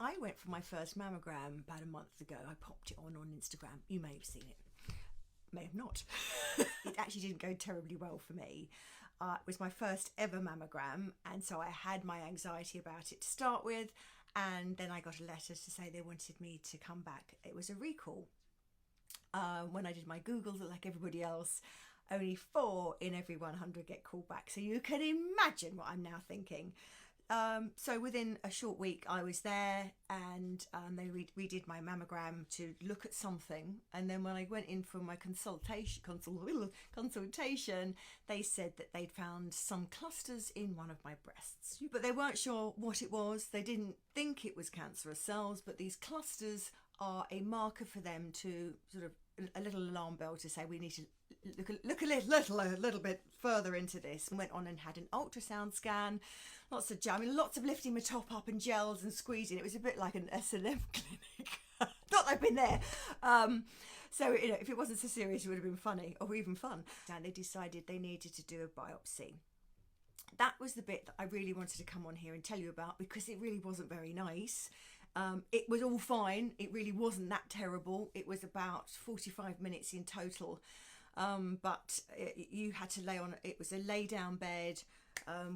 I went for my first mammogram about a month ago. I popped it on Instagram. You may have seen it. May have not. It actually didn't go terribly well for me. It was my first ever mammogram, and so I had my anxiety about it to start with, and then I got a letter to say they wanted me to come back. It was a recall. When I did my Googles, like everybody else, only 4 in every 100 get called back. So you can imagine what I'm now thinking. So within a short week I was there, and they redid my mammogram to look at something, and then when I went in for my consultation, they said that they'd found some clusters in one of my breasts, but they weren't sure what it was. They didn't think it was cancerous cells, but these clusters are a marker for them to sort of a little alarm bell to say we need to look a little bit further into this. And went on and had an ultrasound scan, lots of lifting my top up and gels and squeezing. It was a bit like an S&M clinic. Not that I've been there. So if it wasn't so serious, it would have been funny or even fun. And they decided they needed to do a biopsy. That was the bit that I really wanted to come on here and tell you about, because it really wasn't very nice. It was all fine. It really wasn't that terrible. It was about 45 minutes in total. But you had to lay on, it was a lay down bed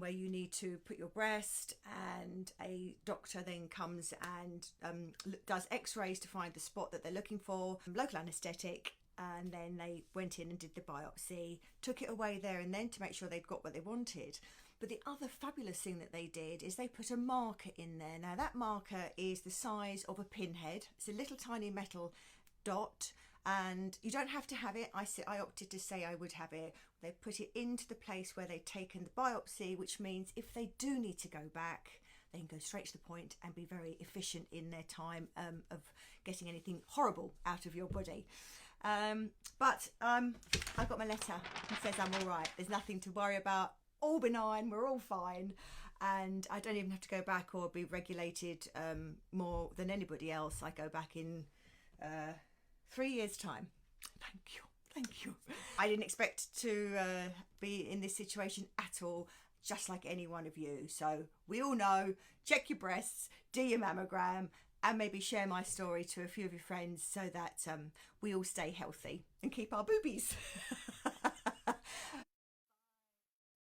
where you need to put your breast, and a doctor then comes and does x-rays to find the spot that they're looking for, local anaesthetic, and then they went in and did the biopsy, took it away there and then to make sure they'd got what they wanted. But the other fabulous thing that they did is they put a marker in there. Now that marker is the size of a pinhead. It's a little tiny metal dot, and you don't have to have it. I opted to say I would have it. They put it into the place where they'd taken the biopsy, which means if they do need to go back, they can go straight to the point and be very efficient in their time of getting anything horrible out of your body. But I got my letter. It says I'm all right. There's nothing to worry about. All benign. We're all fine. And I don't even have to go back or be regulated more than anybody else. I go back in 3 years' time. Thank you. Thank you. I didn't expect to be in this situation at all, just like any one of you. So we all know, check your breasts, do your mammogram, and maybe share my story to a few of your friends so that we all stay healthy and keep our boobies.